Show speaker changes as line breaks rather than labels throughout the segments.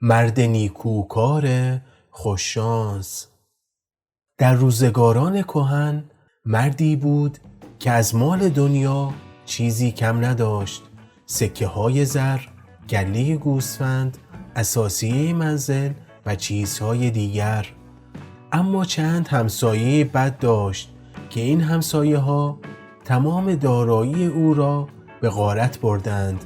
مرد نیکوکار خوششانس. در روزگاران کهن مردی بود که از مال دنیا چیزی کم نداشت. سکه های زر، گله گوسفند، اساسیه منزل و چیزهای دیگر. اما چند همسایه بد داشت که این همسایه ها تمام دارایی او را به غارت بردند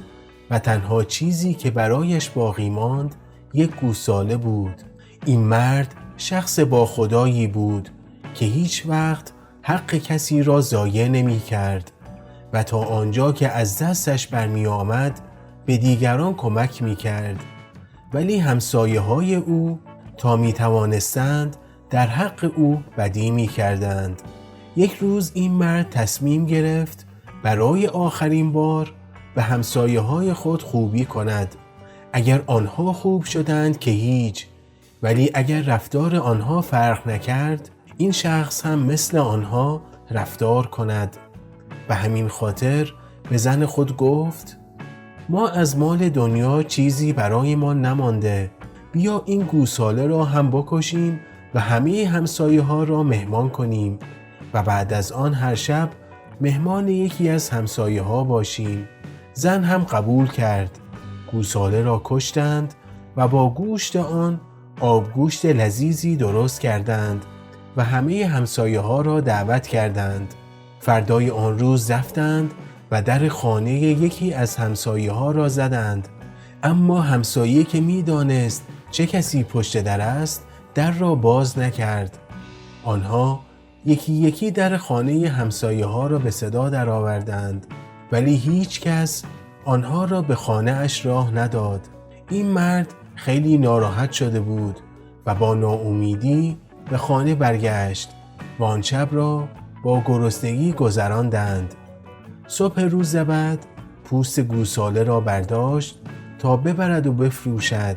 و تنها چیزی که برایش باقی ماند یک گوساله بود. این مرد شخص با خدایی بود که هیچ وقت حق کسی را ضایع نمی کرد و تا آنجا که از دستش برمی آمد به دیگران کمک می کرد. ولی همسایه های او تا می توانستند در حق او بدی می کردند. یک روز این مرد تصمیم گرفت برای آخرین بار به همسایه های خود خوبی کند. اگر آنها خوب شدند که هیچ، ولی اگر رفتار آنها فرق نکرد این شخص هم مثل آنها رفتار کند. به همین خاطر به زن خود گفت: ما از مال دنیا چیزی برای ما نمانده، بیا این گوساله را هم بکشیم و همه همسایه ها را مهمان کنیم و بعد از آن هر شب مهمان یکی از همسایه ها باشیم. زن هم قبول کرد. گوساله را کشتند و با گوشت آن آبگوشت لذیذی درست کردند و همه همسایه ها را دعوت کردند. فردای آن روز رفتند و در خانه یکی از همسایه ها را زدند، اما همسایه که می دانست چه کسی پشت در است در را باز نکرد. آنها یکی یکی در خانه همسایه ها را به صدا در آوردند، ولی هیچ کس آنها را به خانه اش راه نداد. این مرد خیلی ناراحت شده بود و با ناامیدی به خانه برگشت و آن شب را با گرسنگی گذراندند. صبح روز بعد پوست گوساله را برداشت تا ببرد و بفروشد.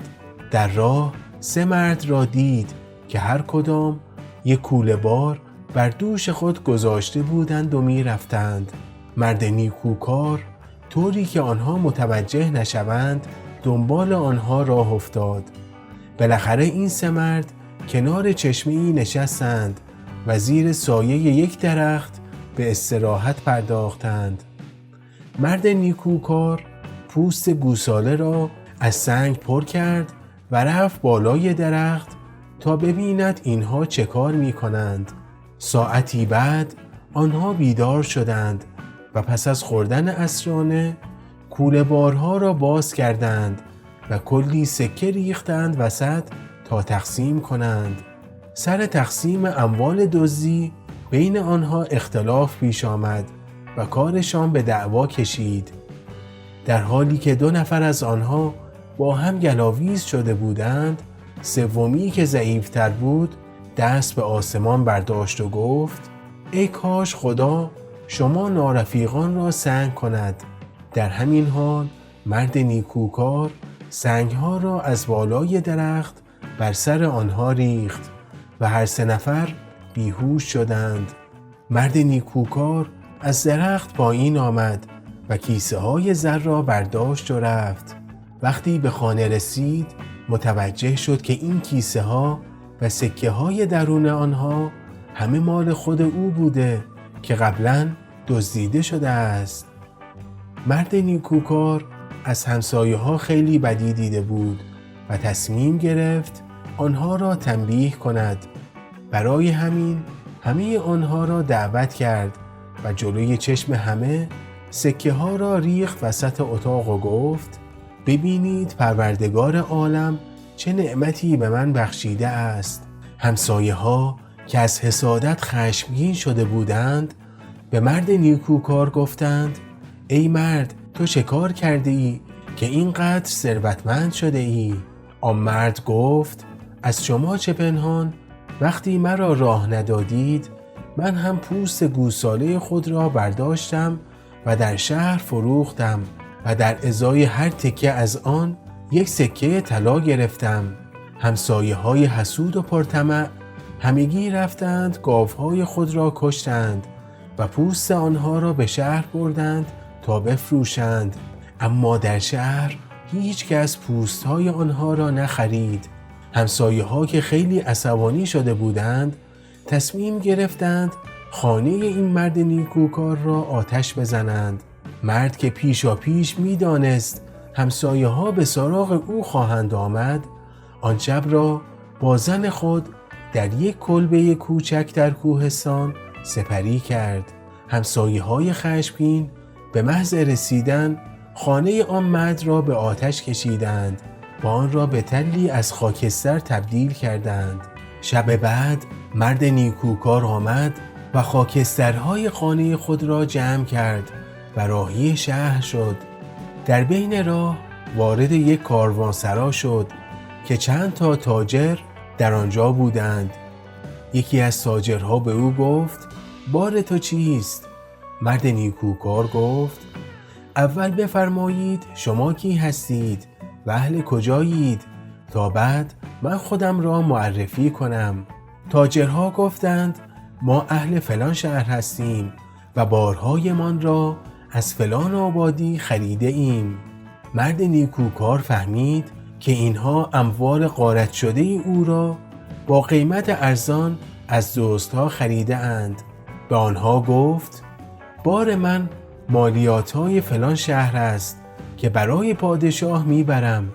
در راه 3 مرد را دید که هر کدام یک کوله بار بر دوش خود گذاشته بودند و می رفتند. مرد نیکوکار طوری که آنها متوجه نشوند دنبال آنها راه افتاد. بالاخره این 3 مرد کنار چشمه‌ای نشستند و زیر سایه یک درخت به استراحت پرداختند. مرد نیکوکار پوست گوساله را از سنگ پر کرد و رفت بالای درخت تا ببیند اینها چه کار می کنند. ساعتی بعد آنها بیدار شدند و پس از خوردن عصرانه کوله بارها را باز کردند و کلی سکه ریختند وسط تا تقسیم کنند. سر تقسیم اموال دزدی بین آنها اختلاف پیش آمد و کارشان به دعوا کشید. در حالی که 2 نفر از آنها با هم گلاویز شده بودند، سومی که ضعیف‌تر بود دست به آسمان برداشت و گفت: ای کاش خدا شما نارفیقان را سنگ کند. در همین حال مرد نیکوکار سنگها را از بالای درخت بر سر آنها ریخت و هر 3 نفر بیهوش شدند. مرد نیکوکار از درخت پایین آمد و کیسه های زر را برداشت و رفت. وقتی به خانه رسید متوجه شد که این کیسه ها و سکه های درون آنها همه مال خود او بوده که قبلاً دزدیده شده است. مرد نیکوکار از همسایه ها خیلی بدی دیده بود و تصمیم گرفت آنها را تنبیه کند. برای همین همه آنها را دعوت کرد و جلوی چشم همه سکه ها را ریخت وسط اتاق و گفت: ببینید پروردگار عالم چه نعمتی به من بخشیده است. همسایه ها که از حسادت خشمگین شده بودند به مرد نیکوکار گفتند: ای مرد، تو چه کار کرده ای که اینقدر ثروتمند شده ای؟ آن مرد گفت: از شما چه پنهان؟ وقتی مرا راه ندادید من هم پوست گوساله خود را برداشتم و در شهر فروختم و در ازای هر تکه از آن 1 سکه طلا گرفتم. همسایه های حسود و پرطمع همگی رفتند گاوهای خود را کشتند و پوست آنها را به شهر بردند تا بفروشند، اما در شهر هیچ کس پوستهای آنها را نخرید. همسایه ها که خیلی عصبانی شده بودند تصمیم گرفتند خانه این مرد نیکوکار را آتش بزنند. مرد که پیشا پیش می دانست همسایه ها به سراغ او خواهند آمد، آن شب را با زن خود در یک کلبه کوچک در کوهستان سپری کرد. همسایه های خشمگین به محض رسیدن خانه آن مرد را به آتش کشیدند و آن را به تلی از خاکستر تبدیل کردند. شب بعد مرد نیکوکار آمد و خاکسترهای خانه خود را جمع کرد و راهی شهر شد. در بین راه وارد یک کاروانسرا شد که چند تا تاجر در آنجا بودند. یکی از تاجرها به او گفت: بار تو چیست؟ مرد نیکوکار گفت: اول بفرمایید شما کی هستید و اهل کجایید تا بعد من خودم را معرفی کنم. تاجرها گفتند: ما اهل فلان شهر هستیم و بارهایمان را از فلان آبادی خریده ایم. مرد نیکوکار فهمید که اینها اموال غارت شده او را با قیمت ارزان از دزدها خریده اند. به آنها گفت: بار من مالیات‌های فلان شهر است که برای پادشاه میبرم.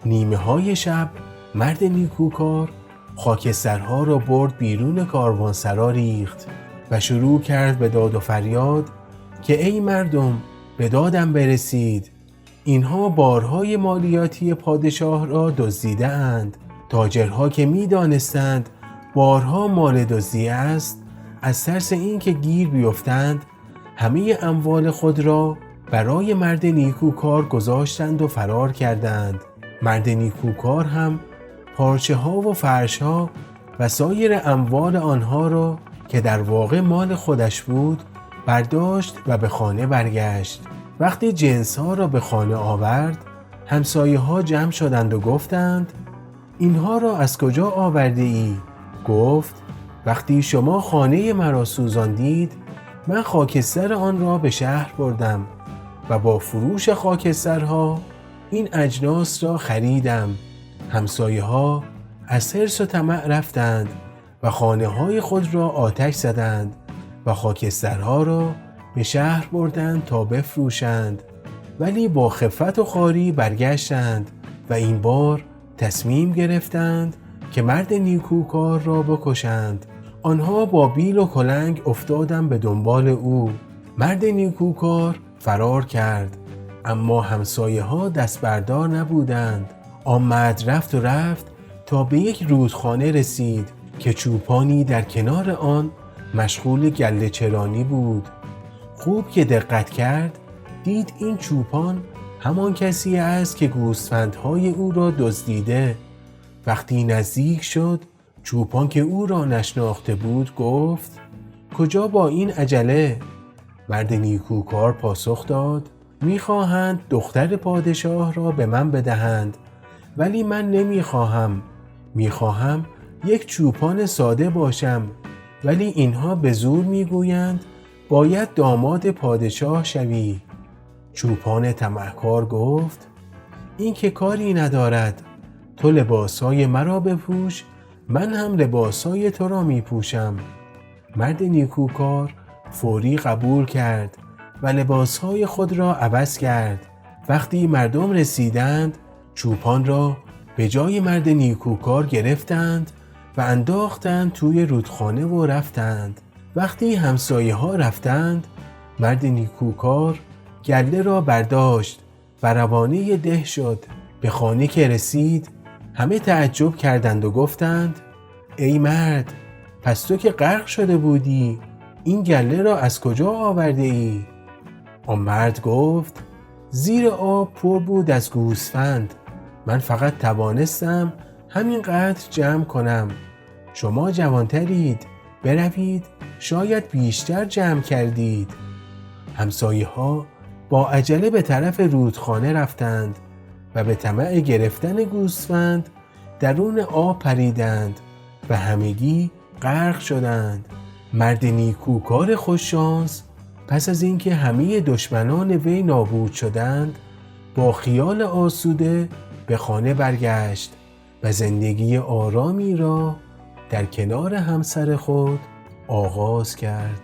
نیمه های شب مرد نیکوکار خاکسترها را برد بیرون کاروانسرا ریخت و شروع کرد به داد و فریاد که ای مردم به دادم برسید، اینها بارهای مالیاتی پادشاه را دزدیده اند. تاجرها که می دانستند بارها مال دزدی است، از ترس اینکه گیر بیفتند همه اموال خود را برای مرد نیکوکار گذاشتند و فرار کردند. مرد نیکوکار هم پارچه ها و فرش ها و سایر اموال آنها را که در واقع مال خودش بود برداشت و به خانه برگشت. وقتی جنس ها را به خانه آورد، همسایه ها جمع شدند و گفتند: اینها را از کجا آورده ای؟ گفت: وقتی شما خانه مرا سوزاندید، من خاکستر آن را به شهر بردم و با فروش خاکسترها این اجناس را خریدم. همسایه ها از حرص و طمع رفتند و خانه های خود را آتش زدند و خاکسترها را به شهر بردند تا بفروشند، ولی با خفت و خواری برگشتند و این بار تصمیم گرفتند که مرد نیکوکار را بکشند. آنها با بیل و کلنگ افتادند به دنبال او. مرد نیکوکار فرار کرد، اما همسایه ها دست بردار نبودند. آن مرد رفت تا به یک رودخانه رسید که چوپانی در کنار آن مشغول گله چرانی بود. خوب که دقت کرد دید این چوپان همان کسی است که گوسفندهای او را دزدیده. وقتی نزدیک شد، چوپان که او را نشناخته بود گفت: کجا با این عجله؟ مرد نیکوکار پاسخ داد: میخواهند دختر پادشاه را به من بدهند، ولی من نمیخواهم. میخواهم یک چوپان ساده باشم، ولی اینها به زور میگویند باید داماد پادشاه شوی. چوپان طمعکار گفت: این که کاری ندارد، تو لباسای مرا بپوش، من هم لباسای تو را میپوشم. مرد نیکوکار فوری قبول کرد و لباسهای خود را عوض کرد. وقتی مردم رسیدند، چوپان را به جای مرد نیکوکار گرفتند و انداختند توی رودخانه و رفتند. وقتی همسایه ها رفتند، مرد نیکوکار گله را برداشت و روانه ده شد. به خانه که رسید، همه تعجب کردند و گفتند: ای مرد، پس تو که غرق شده بودی، این گله را از کجا آورده ای؟ آن مرد گفت: زیر آب پر بود از گوسفند، من فقط توانستم همینقدر جمع کنم. شما جوانترید، بروید، شاید بیشتر جمع کردید. همسایه ها با عجله به طرف رودخانه رفتند و به طمع گرفتن گوسفند درون آب پریدند و همگی غرق شدند. مرد نیکوکار خوششانس پس از اینکه همه دشمنان وی نابود شدند، با خیال آسوده به خانه برگشت و زندگی آرامی را در کنار همسر خود آغاز کرد.